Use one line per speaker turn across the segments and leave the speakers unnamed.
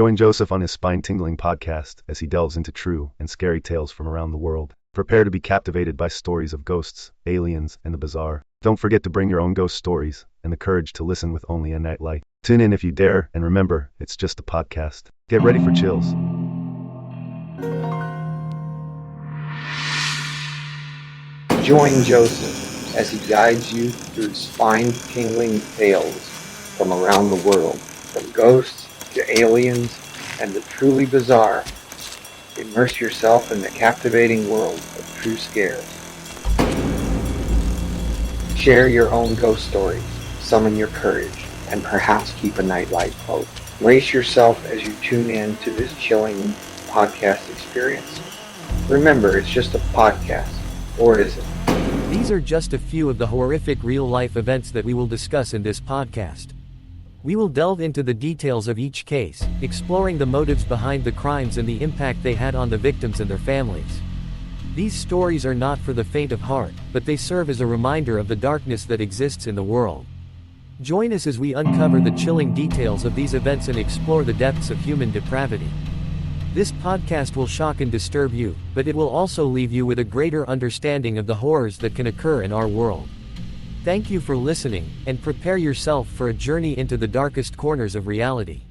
Join Joseph on his spine-tingling podcast as he delves into true and scary tales from around the world. Prepare to be captivated by stories of ghosts, aliens, and the bizarre. Don't forget to bring your own ghost stories and the courage to listen with only a nightlight. Tune in if you dare, and remember, it's just a podcast. Get ready for chills.
Join Joseph as he guides you through spine-tingling tales from around the world, from ghosts to aliens and the truly bizarre. Immerse yourself in the captivating world of true scares. Share your own ghost stories, summon your courage, and perhaps keep a nightlight close. Brace yourself as you tune in to this chilling podcast experience. Remember, it's just a podcast, or is it?
These are just a few of the horrific real-life events that we will discuss in this podcast. We will delve into the details of each case, exploring the motives behind the crimes and the impact they had on the victims and their families. These stories are not for the faint of heart, but they serve as a reminder of the darkness that exists in the world. Join us as we uncover the chilling details of these events and explore the depths of human depravity. This podcast will shock and disturb you, but it will also leave you with a greater understanding of the horrors that can occur in our world. Thank you for listening, and prepare yourself for a journey into the darkest corners of reality.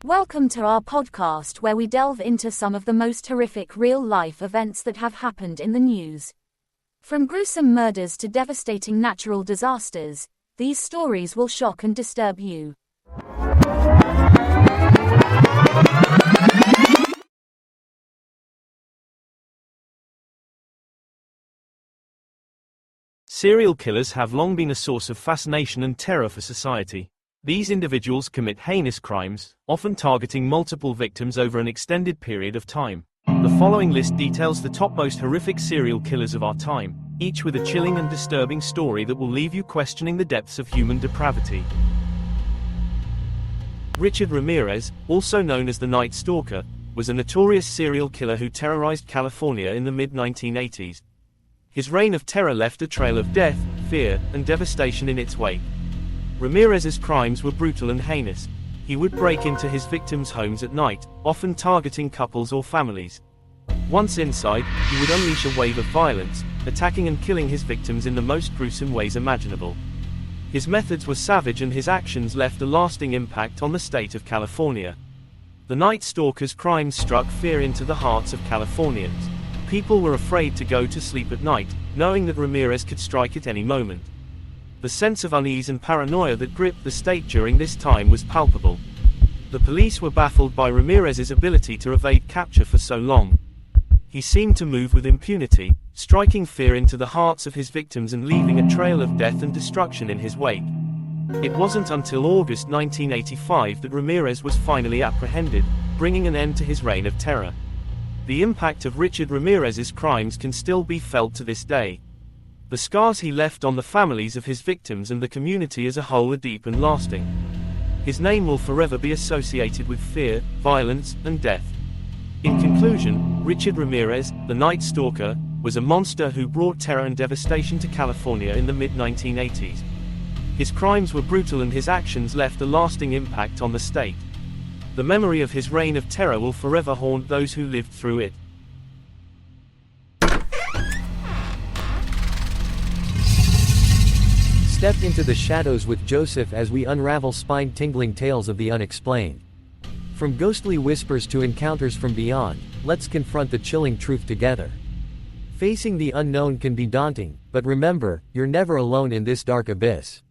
Welcome to our podcast where we delve into some of the most horrific real-life events that have happened in the news. From gruesome murders to devastating natural disasters, these stories will shock and disturb you.
Serial killers have long been a source of fascination and terror for society. These individuals commit heinous crimes, often targeting multiple victims over an extended period of time. The following list details the top most horrific serial killers of our time, each with a chilling and disturbing story that will leave you questioning the depths of human depravity. Richard Ramirez, also known as the Night Stalker, was a notorious serial killer who terrorized California in the mid-1980s. His reign of terror left a trail of death, fear, and devastation in its wake. Ramirez's crimes were brutal and heinous. He would break into his victims' homes at night, often targeting couples or families. Once inside, he would unleash a wave of violence, attacking and killing his victims in the most gruesome ways imaginable. His methods were savage and his actions left a lasting impact on the state of California. The Night Stalker's crimes struck fear into the hearts of Californians. People were afraid to go to sleep at night, knowing that Ramirez could strike at any moment. The sense of unease and paranoia that gripped the state during this time was palpable. The police were baffled by Ramirez's ability to evade capture for so long. He seemed to move with impunity, striking fear into the hearts of his victims and leaving a trail of death and destruction in his wake. It wasn't until August 1985 that Ramirez was finally apprehended, bringing an end to his reign of terror. The impact of Richard Ramirez's crimes can still be felt to this day. The scars he left on the families of his victims and the community as a whole are deep and lasting. His name will forever be associated with fear, violence, and death. In conclusion, Richard Ramirez, the Night Stalker, was a monster who brought terror and devastation to California in the mid-1980s. His crimes were brutal and his actions left a lasting impact on the state. The memory of his reign of terror will forever haunt those who lived through it.
Step into the shadows with Joseph as we unravel spine-tingling tales of the unexplained. From ghostly whispers to encounters from beyond, let's confront the chilling truth together. Facing the unknown can be daunting, but remember, you're never alone in this dark abyss.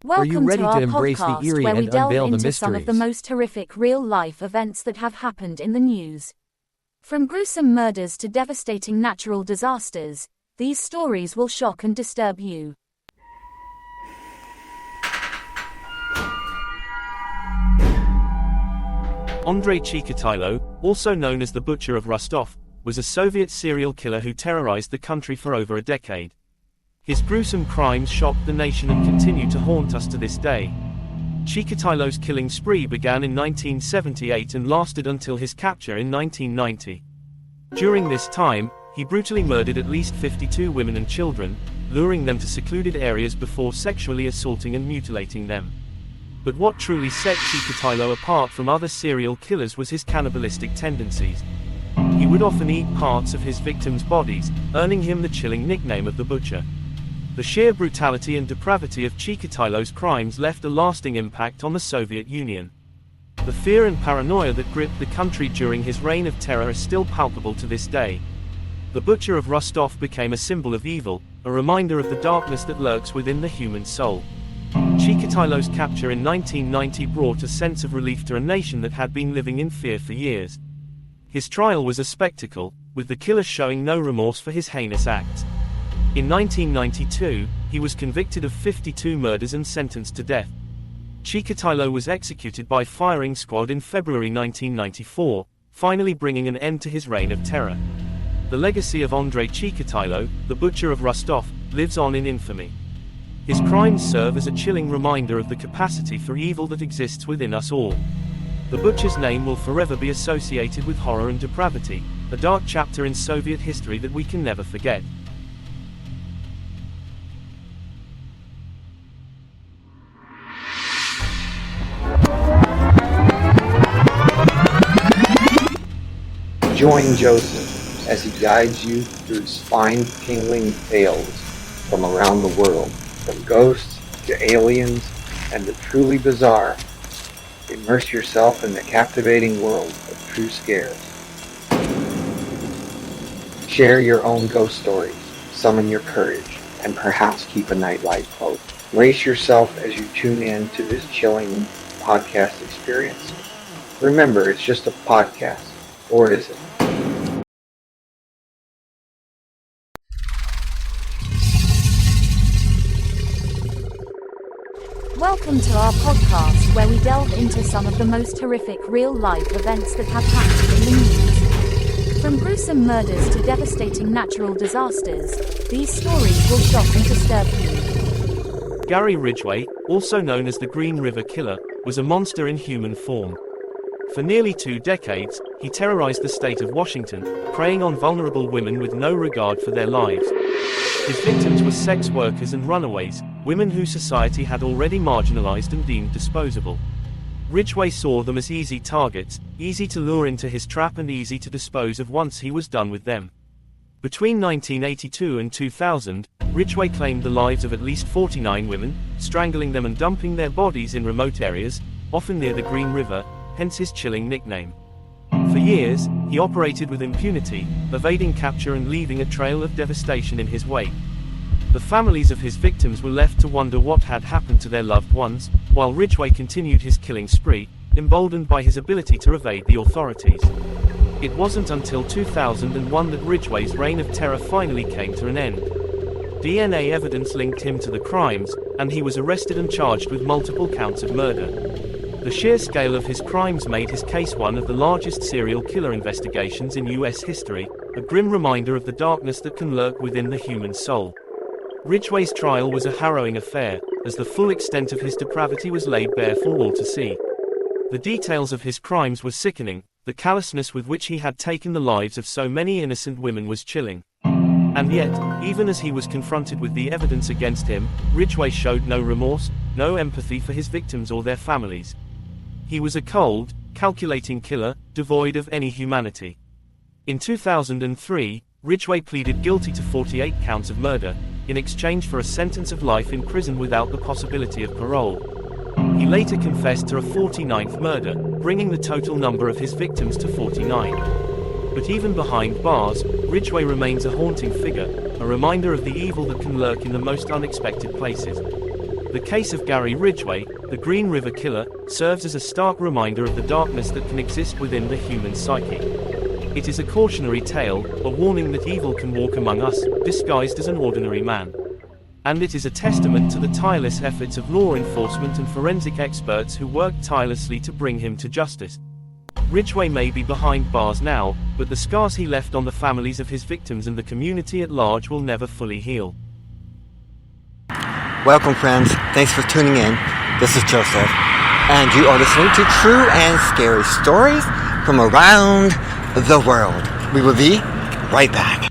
Are you
Welcome
ready
to our
to embrace the
podcast
eerie
where we
and
delve
unveil the
into some of the
mysteries?
most horrific real-life events that have happened in the news. From gruesome murders to devastating natural disasters, these stories will shock and disturb you.
Andrei Chikatilo, also known as the Butcher of Rostov, was a Soviet serial killer who terrorized the country for over a decade. His gruesome crimes shocked the nation and continue to haunt us to this day. Chikatilo's killing spree began in 1978 and lasted until his capture in 1990. During this time, he brutally murdered at least 52 women and children, luring them to secluded areas before sexually assaulting and mutilating them. But what truly set Chikatilo apart from other serial killers was his cannibalistic tendencies. He would often eat parts of his victims' bodies, earning him the chilling nickname of the Butcher. The sheer brutality and depravity of Chikatilo's crimes left a lasting impact on the Soviet Union. The fear and paranoia that gripped the country during his reign of terror are still palpable to this day. The Butcher of Rostov became a symbol of evil, a reminder of the darkness that lurks within the human soul. Chikatilo's capture in 1990 brought a sense of relief to a nation that had been living in fear for years. His trial was a spectacle, with the killer showing no remorse for his heinous acts. In 1992, he was convicted of 52 murders and sentenced to death. Chikatilo was executed by firing squad in February 1994, finally bringing an end to his reign of terror. The legacy of Andrei Chikatilo, the Butcher of Rostov, lives on in infamy. His crimes serve as a chilling reminder of the capacity for evil that exists within us all. The Butcher's name will forever be associated with horror and depravity, a dark chapter in Soviet history that we can never forget.
Join Joseph as he guides you through spine-tingling tales from around the world, from ghosts to aliens and the truly bizarre. Immerse yourself in the captivating world of true scares. Share your own ghost stories, summon your courage, and perhaps keep a nightlight close. Brace yourself as you tune in to this chilling podcast experience. Remember, it's just a podcast, or is it?
Welcome to our podcast where we delve into some of the most horrific real-life events that have happened in the news. From gruesome murders to devastating natural disasters, these stories will shock and disturb you.
Gary Ridgway, also known as the Green River Killer, was a monster in human form. For nearly 2 decades, he terrorized the state of Washington, preying on vulnerable women with no regard for their lives. His victims were sex workers and runaways, women whose society had already marginalized and deemed disposable. Ridgway saw them as easy targets, easy to lure into his trap and easy to dispose of once he was done with them. Between 1982 and 2000, Ridgway claimed the lives of at least 49 women, strangling them and dumping their bodies in remote areas, often near the Green River, hence his chilling nickname. For years, he operated with impunity, evading capture and leaving a trail of devastation in his wake. The families of his victims were left to wonder what had happened to their loved ones, while Ridgway continued his killing spree, emboldened by his ability to evade the authorities. It wasn't until 2001 that Ridgway's reign of terror finally came to an end. DNA evidence linked him to the crimes, and he was arrested and charged with multiple counts of murder. The sheer scale of his crimes made his case one of the largest serial killer investigations in US history, a grim reminder of the darkness that can lurk within the human soul. Ridgway's trial was a harrowing affair, as the full extent of his depravity was laid bare for all to see. The details of his crimes were sickening, the callousness with which he had taken the lives of so many innocent women was chilling. And yet, even as he was confronted with the evidence against him, Ridgway showed no remorse, no empathy for his victims or their families. He was a cold, calculating killer, devoid of any humanity. In 2003, Ridgway pleaded guilty to 48 counts of murder, in exchange for a sentence of life in prison without the possibility of parole. He later confessed to a 49th murder, bringing the total number of his victims to 49. But even behind bars, Ridgway remains a haunting figure, a reminder of the evil that can lurk in the most unexpected places. The case of Gary Ridgway, the Green River Killer, serves as a stark reminder of the darkness that can exist within the human psyche. It is a cautionary tale, a warning that evil can walk among us, disguised as an ordinary man. And it is a testament to the tireless efforts of law enforcement and forensic experts who worked tirelessly to bring him to justice. Ridgway may be behind bars now, but the scars he left on the families of his victims and the community at large will never fully heal.
Welcome, friends. Thanks for tuning in. This is Joseph, and you are listening to true and scary stories from around the world. We will be right back.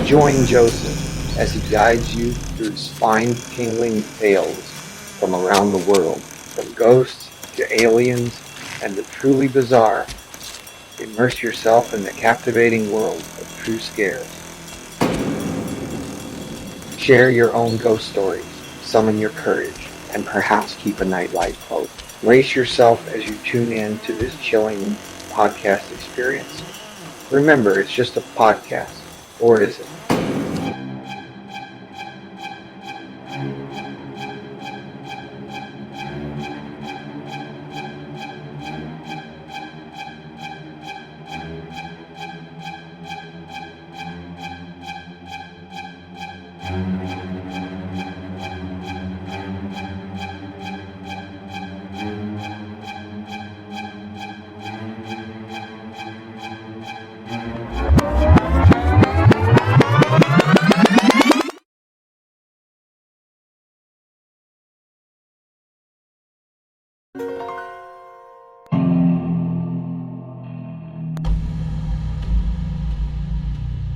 Join Joseph as he guides you through spine-tingling tales from around the world, from ghosts to aliens and the truly bizarre. Immerse yourself in the captivating world of true scares. Share your own ghost stories, summon your courage, and perhaps keep a nightlight close. Brace yourself as you tune in to this chilling podcast experience. Remember, it's just a podcast, or is it?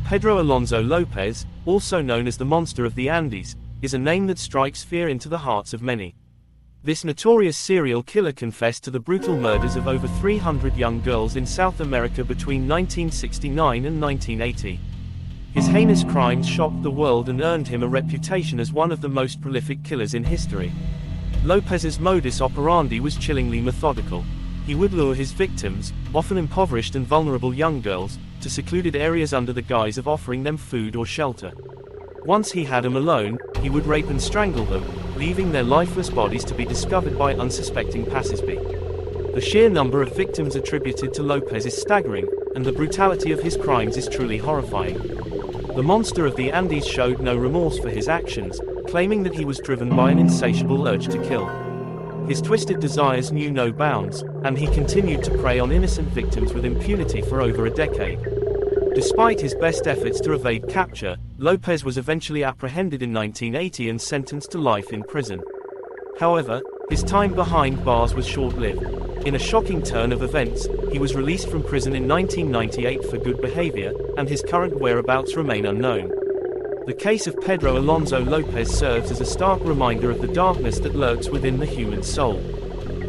Pedro Alonso Lopez, also known as the Monster of the Andes, is a name that strikes fear into the hearts of many. This notorious serial killer confessed to the brutal murders of over 300 young girls in South America between 1969 and 1980. His heinous crimes shocked the world and earned him a reputation as one of the most prolific killers in history. Lopez's modus operandi was chillingly methodical. He would lure his victims, often impoverished and vulnerable young girls, to secluded areas under the guise of offering them food or shelter. Once he had them alone, he would rape and strangle them, leaving their lifeless bodies to be discovered by unsuspecting passersby. The sheer number of victims attributed to Lopez is staggering, and the brutality of his crimes is truly horrifying. The Monster of the Andes showed no remorse for his actions, claiming that he was driven by an insatiable urge to kill. His twisted desires knew no bounds, and he continued to prey on innocent victims with impunity for over a decade. Despite his best efforts to evade capture, Lopez was eventually apprehended in 1980 and sentenced to life in prison. However, his time behind bars was short-lived. In a shocking turn of events, he was released from prison in 1998 for good behavior, and his current whereabouts remain unknown. The case of Pedro Alonso Lopez serves as a stark reminder of the darkness that lurks within the human soul.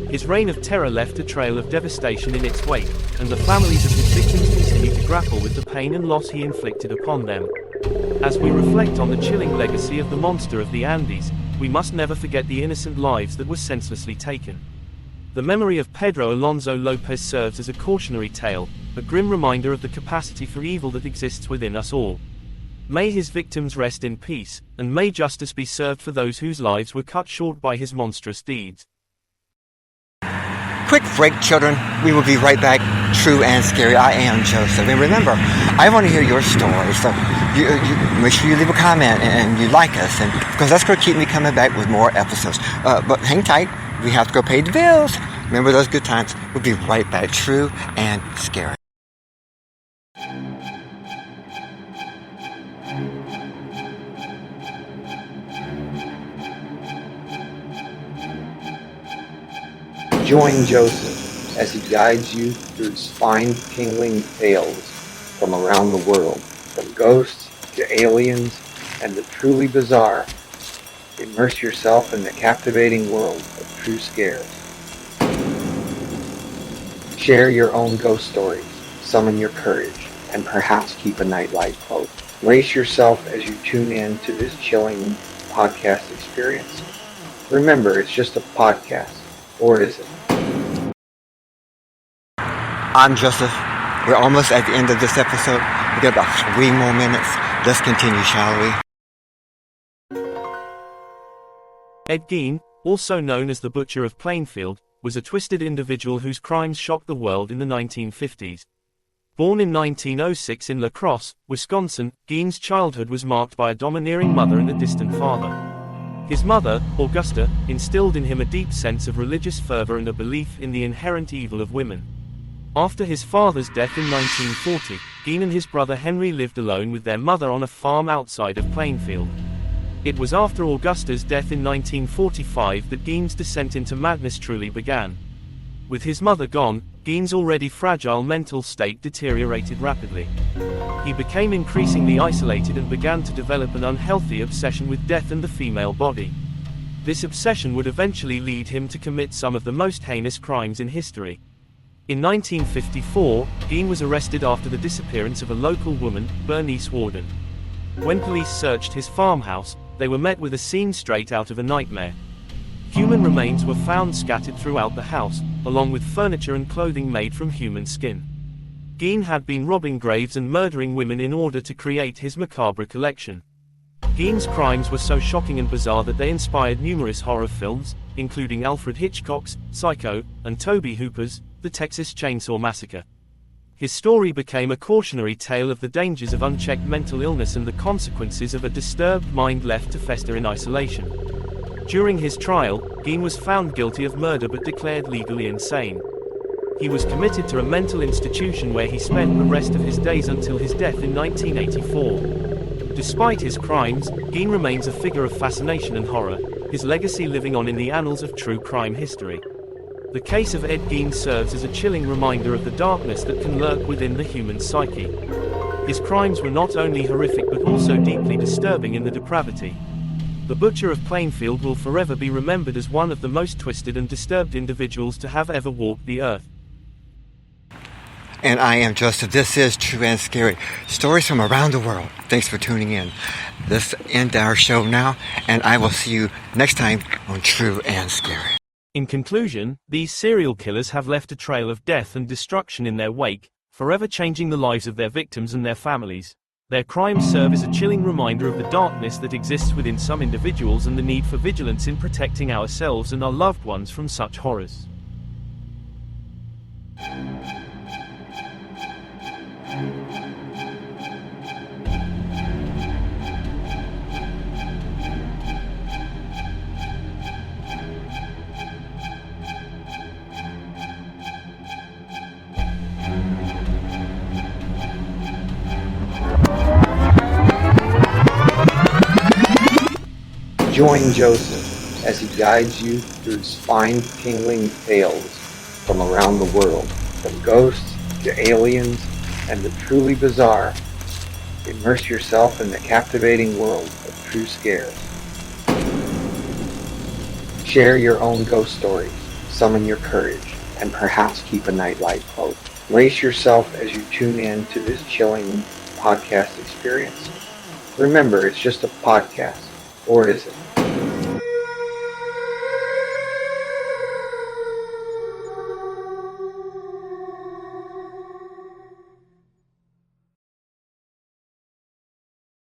His reign of terror left a trail of devastation in its wake, and the families of his victims continue to grapple with the pain and loss he inflicted upon them. As we reflect on the chilling legacy of the Monster of the Andes, we must never forget the innocent lives that were senselessly taken. The memory of Pedro Alonso Lopez serves as a cautionary tale, a grim reminder of the capacity for evil that exists within us all. May his victims rest in peace, and may justice be served for those whose lives were cut short by his monstrous deeds.
Quick break, children. We will be right back. True and scary. I am Joseph. And remember, I want to hear your story. So you make sure you leave a comment and you like us, and because that's going to keep me coming back with more episodes. But hang tight. We have to go pay the bills. Remember those good times. We'll be right back. True and scary.
Join Joseph as he guides you through spine-tingling tales from around the world, from ghosts to aliens and the truly bizarre. Immerse yourself in the captivating world of true scares. Share your own ghost stories, summon your courage, and perhaps keep a nightlight close. Brace yourself as you tune in to this chilling podcast experience. Remember, it's just a podcast, or is it?
I'm Joseph. We're almost at the end of this episode. We've got about 3 more minutes. Let's continue, shall we?
Ed Gein, also known as the Butcher of Plainfield, was a twisted individual whose crimes shocked the world in the 1950s. Born in 1906 in La Crosse, Wisconsin, Gein's childhood was marked by a domineering mother and a distant father. His mother, Augusta, instilled in him a deep sense of religious fervor and a belief in the inherent evil of women. After his father's death in 1940, Gein and his brother Henry lived alone with their mother on a farm outside of Plainfield. It was after Augusta's death in 1945 that Gein's descent into madness truly began. With his mother gone, Gein's already fragile mental state deteriorated rapidly. He became increasingly isolated and began to develop an unhealthy obsession with death and the female body. This obsession would eventually lead him to commit some of the most heinous crimes in history. In 1954, Gein was arrested after the disappearance of a local woman, Bernice Worden. When police searched his farmhouse, they were met with a scene straight out of a nightmare. Human remains were found scattered throughout the house, along with furniture and clothing made from human skin. Gein had been robbing graves and murdering women in order to create his macabre collection. Gein's crimes were so shocking and bizarre that they inspired numerous horror films, including Alfred Hitchcock's Psycho and Tobe Hooper's The Texas Chainsaw Massacre. His story became a cautionary tale of the dangers of unchecked mental illness and the consequences of a disturbed mind left to fester in isolation. During his trial, Gein was found guilty of murder but declared legally insane. He was committed to a mental institution where he spent the rest of his days until his death in 1984. Despite his crimes, Gein remains a figure of fascination and horror, his legacy living on in the annals of true crime history. The case of Ed Gein serves as a chilling reminder of the darkness that can lurk within the human psyche. His crimes were not only horrific but also deeply disturbing in the depravity. The Butcher of Plainfield will forever be remembered as one of the most twisted and disturbed individuals to have ever walked the earth.
And I am Joseph. This is True and Scary. Stories from around the world. Thanks for tuning in. Let's end our show now, and I will see you next time on True and Scary.
In conclusion, these serial killers have left a trail of death and destruction in their wake, forever changing the lives of their victims and their families. Their crimes serve as a chilling reminder of the darkness that exists within some individuals and the need for vigilance in protecting ourselves and our loved ones from such horrors.
Join Joseph as he guides you through spine-tingling tales from around the world, from ghosts to aliens and the truly bizarre. Immerse yourself in the captivating world of true scares. Share your own ghost stories, summon your courage, and perhaps keep a nightlight close. Brace yourself as you tune in to this chilling podcast experience. Remember, it's just a podcast, or is it?